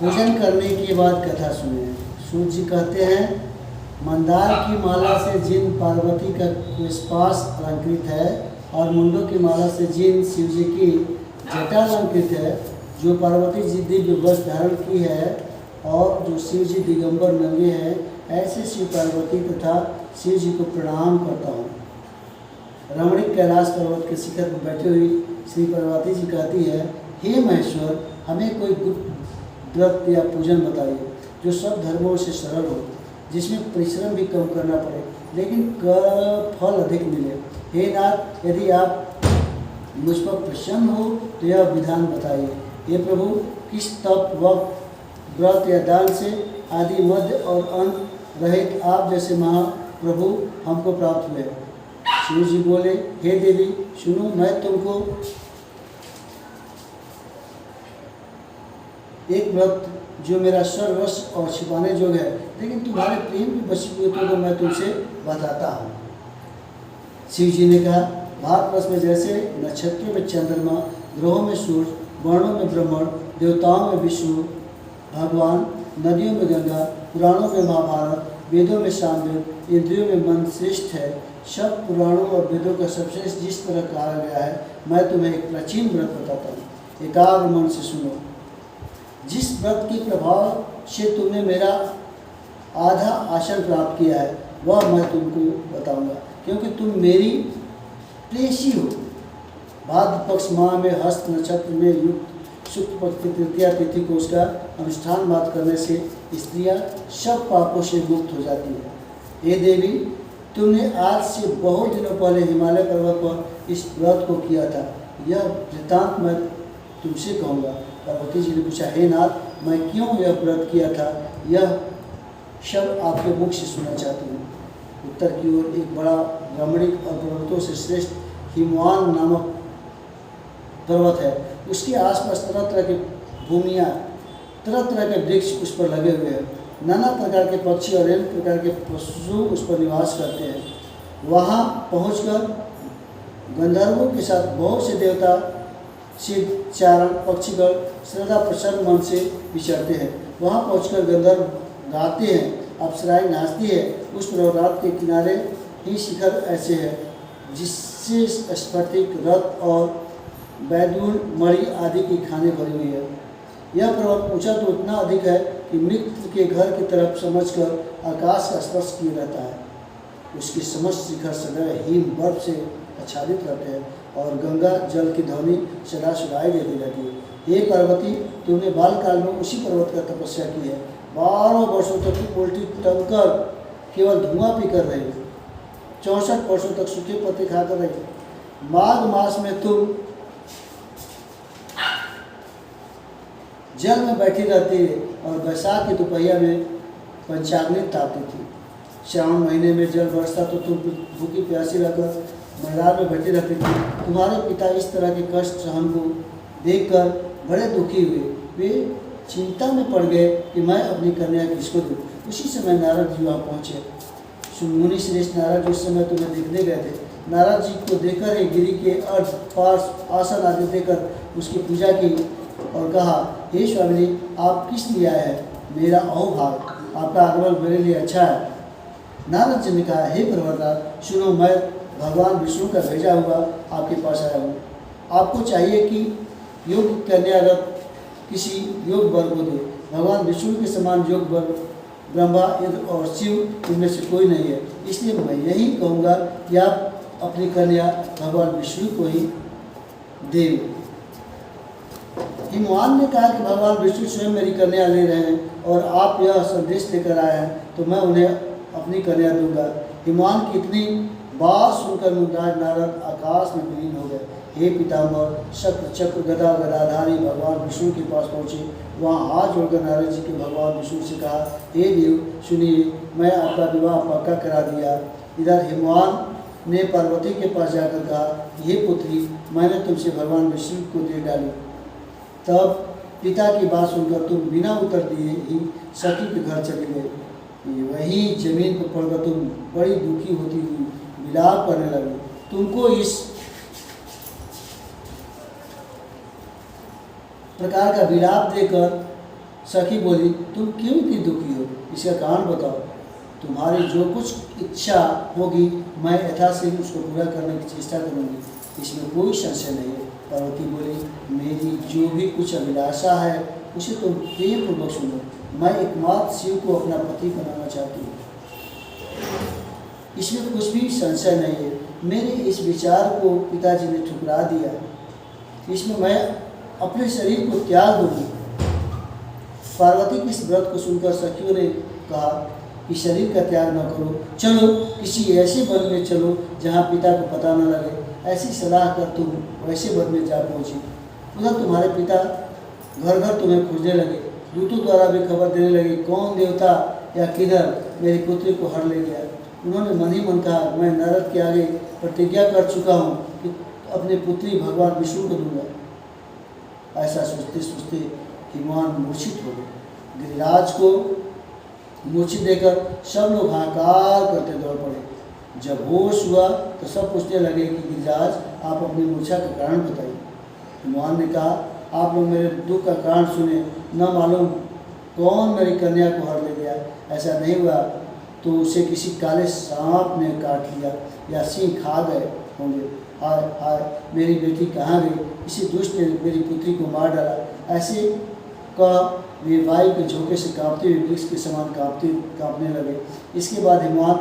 पूजन करने के बाद कथा सुने। सूत जी कहते हैं, मंदार की माला से जिन पार्वती का कुस्पास अलंकृत है और मुंडों की माला से जिन शिव जी की जटा अलंकृत है, जो पार्वती जी दिव्य वस्त्र धारण की है और जो शिव जी दिगंबर नंगे हैं, ऐसे शिव पार्वती तथा शिव जी को प्रणाम करता हूँ। रमणीक कैलाश पर्वत के शिखर पर बैठी हुई श्री पार्वती जी कहती है, हे महेश्वर, हमें कोई गुप्त व्रत या पूजन बताइए जो सब धर्मों से सरल हो, जिसमें परिश्रम भी कम करना पड़े लेकिन फल अधिक मिले। हे नाथ, यदि आप मुझ पर प्रसन्न हो तो यह विधान बताइए। हे प्रभु, किस तप व्रत या दान से आदि मध्य और अंत रहित आप जैसे महाप्रभु हमको प्राप्त हुए। शिव जी बोले, हे देवी सुनो, मैं तुमको एक व्रत जो मेरा सर्वस्व और छिपाने योग्य है लेकिन तुम्हारे प्रेम की वशीभूतों को मैं तुमसे बताता हूँ। शिव जी ने कहा, भारतवर्ष में जैसे नक्षत्रों में चंद्रमा, ग्रहों में सूर्य, वर्णों में ब्रह्मण, देवताओं में विष्णु भगवान, नदियों में गंगा, पुराणों में महाभारत, वेदों में सामवेद, इंद्रियों में मन श्रेष्ठ है, सब पुराणों और वेदों का सबसे जिस तरह कहा गया है, मैं तुम्हें एक प्राचीन व्रत बताता हूँ। एकाग्र मन से सुनो। जिस व्रत के प्रभाव से तुमने मेरा आधा आसन प्राप्त किया है वह मैं तुमको बताऊंगा, क्योंकि तुम मेरी प्रेयसी हो। भाद्र पक्ष माह में हस्त नक्षत्र में युक्त शुक्ल पक्ष की तृतीया तिथि को उसका अनुष्ठान मात्र करने से स्त्रियां सब पापों से मुक्त हो जाती है। हे देवी, तुमने आज से बहुत दिनों पहले हिमालय पर्वत पर इस व्रत को किया था, यह वृत्तांत मैं तुमसे कहूँगा। पार्वती जी ने पूछा, हे नाथ, मैं क्यों यह व्रत किया था, यह सब आपके मुख से सुनना चाहती हूँ। उत्तर की ओर एक बड़ा रमणीक और पर्वतों से श्रेष्ठ हिमवान नामक पर्वत है। उसके आसपास तरह तरह की भूमियाँ, तरह तरह के वृक्ष उस पर लगे हुए हैं। नाना प्रकार के पक्षी और अनेक प्रकार के पशु उस पर निवास करते हैं। वहाँ पहुंचकर गंधर्वों के साथ बहुत से देवता, सिद्ध, चारण, पक्षीगण श्रद्धा प्रसन्न मन से विचरते हैं। वहाँ पहुंचकर गंधर्व गाते हैं, अप्सराएं नाचती है। उस पर्वत के किनारे ही शिखर ऐसे है जिससे स्फटिक, रत्न और वैदूर, मणि आदि की खाने भरी हुई है। यह पर्वत ऊंचा तो इतना अधिक है कि मित्र के घर की तरफ समझकर आकाश का स्पर्श किए रहता है। उसके समस्त शिखर सदैव हिम बर्फ से आच्छादित रहते हैं और गंगा जल की ध्वनि सदा सुनाई देती रहती है। हे पार्वती, तुमने बालकाल में उसी पर्वत का तपस्या की है। 12 वर्षों तक की पोल्ट्री टंकर केवल धुआं पी कर रही, 64 वर्षों तक सूखे पत्ते खाकर रही। माघ मास में तुम जल में बैठी रहती है और बैसाख की दोपहरिया में पंचाग्नि तापती थी। श्रावण महीने में जल बरसता तो तुम भूखी प्यासी रहकर मैदान में बैठी रहती थी। तुम्हारे पिता इस तरह के कष्ट सहन को देखकर बड़े दुखी हुए। वे चिंता में पड़ गए कि मैं अपनी कन्या किसको दूँ। उसी समय नारद जी वहाँ पहुँचे। मुनि श्रेष्ठ नारद जी उस समय तुम्हें देखने गए थे। नारद जी को देखकर ही गिरी के अर्ध पार्श्व आसन आदि देकर उसकी पूजा की और कहा, हे स्वामिनी, आप किस लिए आए हैं? मेरा अहोभाग, आपका आगमन मेरे लिए अच्छा है। नारद जी ने कहा, हे पर्वतराज, सुनो, मैं भगवान विष्णु का भेजा हुआ आपके पास आया हूँ। आपको चाहिए कि योग्य कन्यारत किसी योग वर को दे। भगवान विष्णु के समान योग वर ब्रह्मा, इंद्र और शिव इनमें से कोई नहीं है। इसलिए मैं यही कहूँगा कि आप अपनी कन्या भगवान विष्णु को ही दें। हिमवान ने कहा कि भगवान विष्णु स्वयं मेरी कन्या ले रहे हैं और आप यह संदेश लेकर आए हैं तो मैं उन्हें अपनी कन्या दूंगा। हिमवान की इतनी बात सुनकर मुनिराज नारद आकाश में विलीन हो गए। हे पितामह, शक्र, चक्र, गदा, गदाधारी भगवान विष्णु के पास पहुँचे। वहाँ हाथ जोड़कर नारद जी के भगवान विष्णु से कहा, हे देव सुनिए, मैं आपका विवाह पक्का करा दिया। इधर हिमवान ने पार्वती के पास जाकर कहा, हे पुत्री, मैंने तुमसे भगवान विष्णु को दे डाली। तब पिता की बात सुनकर तुम बिना उत्तर दिए ही सती के घर चले गए। वही जमीन पर पड़कर तुम बड़ी दुखी होती हुई विलाप करने लगी। तुमको इस प्रकार का विलाप देकर सखी बोली, तुम क्यों इतनी दुखी हो? इसका कारण बताओ। तुम्हारी जो कुछ इच्छा होगी मैं यथाशीघ्र उसको पूरा करने की चेष्टा करूँगी, इसमें कोई संशय नहीं है। पार्वती बोली, मेरी जो भी कुछ अभिलाषा है उसे तुम प्रेम पूर्वक सुनो। मैं एकमात्र शिव को अपना पति बनाना चाहती हूँ, इसमें कुछ भी संशय नहीं है। मेरे इस विचार को पिताजी ने ठुकरा दिया, इसमें मैं अपने शरीर को त्याग दूंगी। पार्वती के इस व्रत को सुनकर सखियों ने कहा कि शरीर का त्याग न करो, चलो किसी ऐसे वन में चलो जहाँ पिता को पता न लगे। ऐसी सलाह कर तुम वैसे वन में जा पहुँची। उधर तुम्हारे पिता घर घर तुम्हें खोजने लगे, दूतों द्वारा भी खबर देने लगे कौन देवता या किधर मेरी पुत्री को हर ले गया। उन्होंने मन ही मन कहा, मैं नरक के आगे प्रतिज्ञा कर चुका हूँ कि अपनी पुत्री भगवान विष्णु को दूंगा। ऐसा सोचते सोचते हिमवान मूर्छित हो गए। गिरिराज को मूर्छित देकर सब लोग हाहाकार करते दौड़ पड़े। जब होश हुआ तो सब पूछने लगे कि गिरिराज, आप अपनी मूर्छा का कारण बताइए। हिमवान ने कहा, आप लोग मेरे दुख का कारण सुने, न मालूम कौन मेरी कन्या को हर ले गया। ऐसा नहीं हुआ तो उसे किसी काले सांप ने काट लिया या सिंह खा गए होंगे। हाय हाय, मेरी बेटी कहाँ गई? इसी दुष्ट ने मेरी पुत्री को मार डाला। ऐसे कह वे वायु के झोंके से कांपते हुए वृक्ष के समान कांपने लगे। इसके बाद हिमवान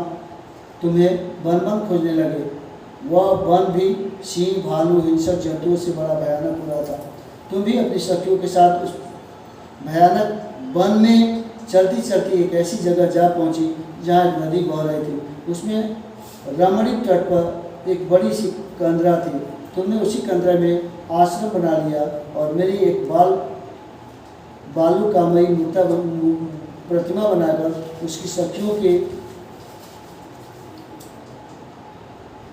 तुम्हें वन वन खोजने लगे। वह वन भी सिंह, भालू, हिंसक जंतुओं से बड़ा भयानक हो रहा था। तुम भी अपनी सखियों के साथ उस भयानक वन में चलती चलती एक ऐसी जगह जा पहुंची जहाँ एक नदी बह रही थी। उसमें रमणीक तट पर एक बड़ी सी कंदरा थी। तुमने उसी कंदरा में आश्रम बना लिया और मेरी एक बालू कामयी मूर्ता प्रतिमा बनाकर उसकी सखियों के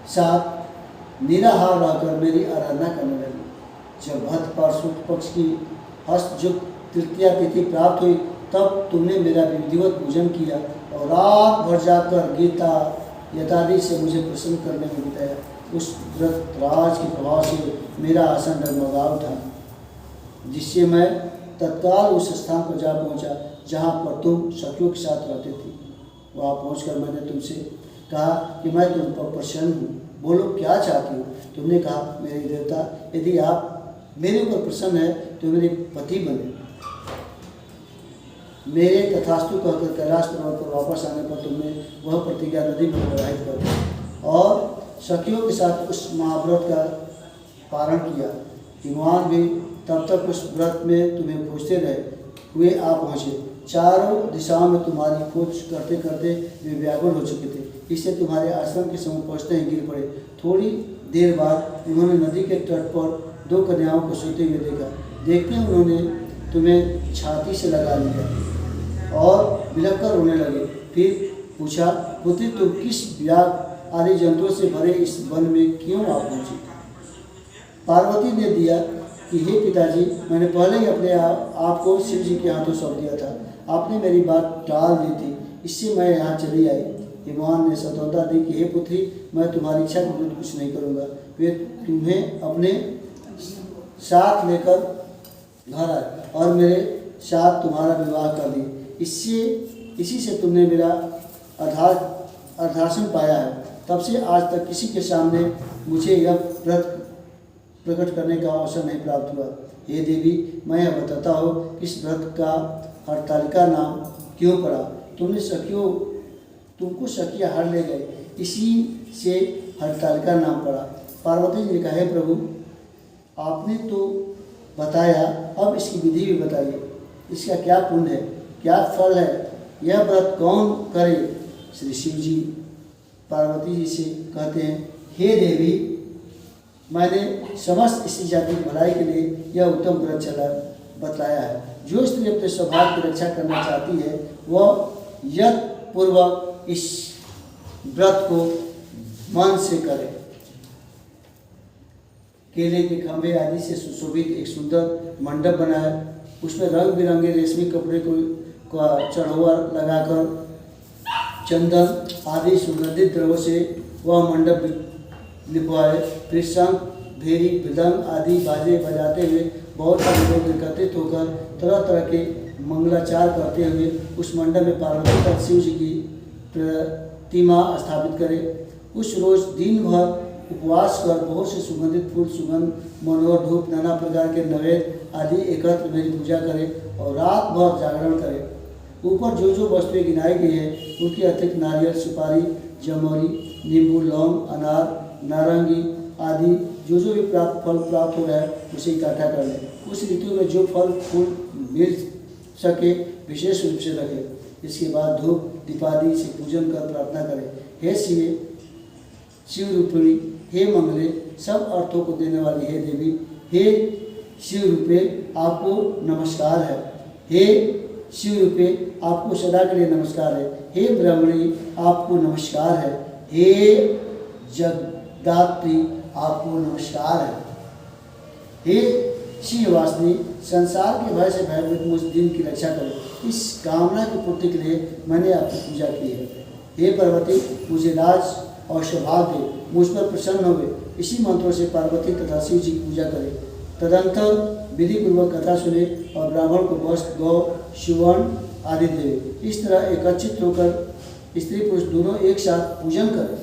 साथ निराहार रहकर मेरी आराधना करने लगी। जब भद्र पार्श्व पक्ष की हस्तयुक्त तृतीया तिथि प्राप्त हुई तब तुमने मेरा विधिवत पूजन किया और रात भर जाकर गीता यथादि से मुझे प्रसन्न करने में बिताया। उस व्रत राज के प्रभाव से मेरा आसन डगमगा उठा, जिससे मैं तत्काल उस स्थान पर जा पहुंचा जहां पर तुम सखियों के साथ रहते थे। वहां पहुंचकर मैंने तुमसे कहा कि मैं तुम पर प्रसन्न हूँ, बोलो क्या चाहती हो? तुमने कहा, मेरे देवता, यदि आप मेरे ऊपर प्रसन्न है तो मेरे पति बने। मेरे तथास्तु कहकर कैलाश पर्वत पर वापस आने पर तुमने वह प्रतिज्ञा नदी में प्रवाहित कर दी और सखियों के साथ उस महाव्रत का पारण किया। हिमवान भी तब तक उस व्रत में तुम्हें खोजते रहे हुए आ पहुँचे। चारों दिशाओं में तुम्हारी खोज करते करते वे व्याकुल हो चुके थे, इससे तुम्हारे आश्रम के समीप पहुँचते ही गिर पड़े। थोड़ी देर बाद उन्होंने नदी के तट पर दो कन्याओं को सोते हुए देखा। देखते ही उन्होंने तुम्हें छाती से लगा लिया और बिलख कर रोने लगे। फिर पूछा, पुत्री, तुम किस व्याघ्र आदि जंतुओं से भरे इस वन में क्यों आ पहुँची? पार्वती ने दिया कि हे पिताजी, मैंने पहले ही अपने आप को शिव जी के हाथों सौंप दिया था। आपने मेरी बात टाल दी थी, इससे मैं यहाँ चली आई। हिमवान ने स्वतंत्रता दी कि हे पुत्री, मैं तुम्हारी इच्छा के विरुद्ध कुछ नहीं करूँगा। वे तुम्हें अपने साथ लेकर घर आए और मेरे साथ तुम्हारा विवाह कर दी। इसी से तुमने मेरा अर्धासन पाया है। तब से आज तक किसी के सामने मुझे यह व्रत प्रकट करने का अवसर नहीं प्राप्त हुआ। हे देवी, मैं यह बताता हूँ कि इस व्रत का हरतालिका नाम क्यों पड़ा। तुमको सखिया हर ले गए, इसी से हरतालिका नाम पड़ा। पार्वती जी ने कहा, हे प्रभु, आपने तो बताया, अब इसकी विधि भी बताइए। इसका क्या पुण्य है, क्या फल है, यह व्रत कौन करे? श्री शिव जी पार्वती जी से कहते हैं, हे देवी, मैंने समस्त इसी जाति की भलाई के लिए यह उत्तम व्रत बतलाया है। जो स्त्री अपने स्वभाव की रक्षा करना चाहती है वह यत्न पूर्वक इस व्रत को मन से करे। केले के खंभे आदि से सुशोभित एक सुंदर मंडप बनाया, उसमें रंग बिरंगे रेशमी कपड़े को चढ़ौआ लगाकर चंदन आदि सुगंधित द्रव्यों से वह मंडप लिपवाए। कृष्ण, भेरी, मृदंग आदि बाजे बजाते हुए बहुत सारे लोग एकत्रित होकर तरह तरह के मंगलाचार करते हुए उस मंडप में पार्वती तथा शिव जी की प्रतिमा स्थापित करे। उस रोज दिन भर उपवास कर बहुत से सुगंधित फूल, सुगंध, मनोहर धूप, नाना प्रकार के नैवेद्य आदि एकत्र मेरी पूजा करे और रात भर जागरण करे। ऊपर जो जो वस्तुएं गिनाई गई है उनके अतिरिक्त नारियल, सुपारी, जमोरी, नींबू, लौंग, अनार, नारंगी आदि जो भी फल प्राप्त हो रहा है उसे इकट्ठा कर ले। उस ऋतु में जो फल फूल मिल सके विशेष रूप से रखे। इसके बाद धूप दीपादि से पूजन कर प्रार्थना करें। हे शिव रूपिणी, हे मंगले, सब अर्थों को देने वाली हे देवी, हे शिव रूपे आपको नमस्कार है। हे शिव रूपे आपको सदा के लिए नमस्कार है। हे ब्रह्मणी आपको नमस्कार है। हे जगदात्री आपको नमस्कार है। हे शिववासिनी, संसार के भय से भयभीत मुझ दिन की रक्षा करो। इस कामना की पूर्ति के लिए मैंने आपकी पूजा की है। हे पार्वती, मुझे राज और सौभाग्य मुझ पर प्रसन्न हुए। इसी मंत्रों से पार्वती तथा शिव जी की पूजा करें। तदंतर विधि पूर्वक कथा सुने और ब्राह्मण को वस्त्र, गौ, सुवर्ण आदि दे। इस तरह एकत्रित होकर स्त्री पुरुष दोनों एक साथ पूजन करें।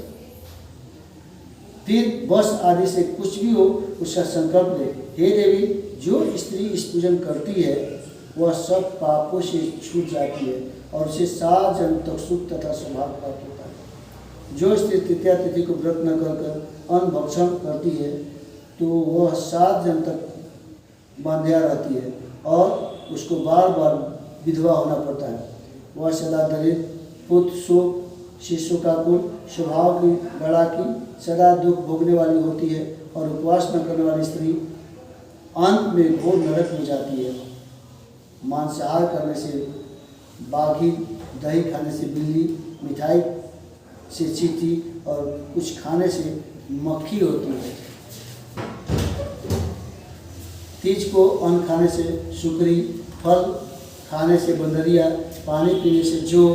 फिर वस्त्र आदि से कुछ भी हो उसका संकल्प ले। हे देवी, जो स्त्री इस पूजन करती है वह सब पापों से छूट जाती है और उसे 7 जन्म तक सुख तथा सौभाग्य प्राप्त होता है। जो स्त्री तृतीया तिथि को व्रत न कर अन्न भक्षण करती है तो वह 7 जन्म तक बांध्या रहती है और उसको बार बार विधवा होना पड़ता है। वह सदा दरिद्र, पुत्र शोक, शिशुकाकुल, स्वभाव की लड़ाकी, सदा दुख भोगने वाली होती है और उपवास न करने वाली स्त्री अंत में घोर नरक में जाती है। मांसाहार करने से बाघी, दही खाने से बिल्ली, मिठाई से चींटी और कुछ खाने से मक्खी होती है। तीज को अन्न खाने से सुकरी, फल खाने से बंदरिया, पानी पीने से जोग,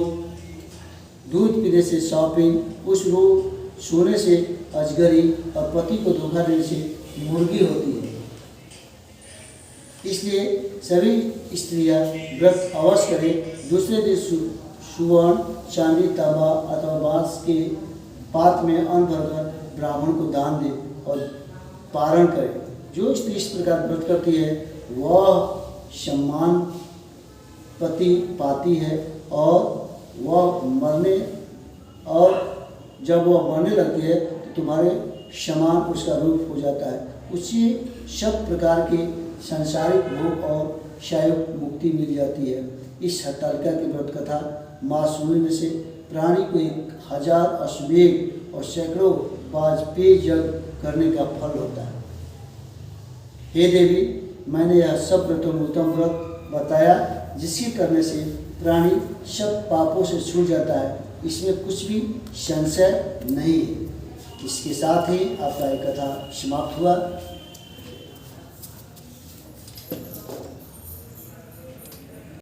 दूध पीने से सौपिन, उस रोज सोने से अजगरी और पति को धोखा देने से मुर्गी होती है। इसलिए सभी स्त्रियां व्रत अवश्य करें। दूसरे दिन सुवर्ण, चांदी, तांबा अथवा बांस के पात्र में अन्न भरकर ब्राह्मण को दान दे और पारण करे। जो स्त्री इस प्रकार व्रत करती है वह सम्मान पति पाती है और जब वह मरने लगती है तो तुम्हारे समान उसका रूप हो जाता है। उसी सब प्रकार के सांसारिक भोग और शारीरिक मुक्ति मिल जाती है। इस हट्टालिका की व्रत कथा माँ सुनने से प्राणी को 1000 अश्वमेध और सैकड़ों वाजपेय यज्ञ करने का फल होता है। हे देवी, मैंने यह सब व्रतों में उत्तम व्रत बताया जिसके करने से प्राणी सब पापों से छूट जाता है। इसमें कुछ भी संशय नहीं है। इसके साथ ही आपका एक कथा समाप्त हुआ।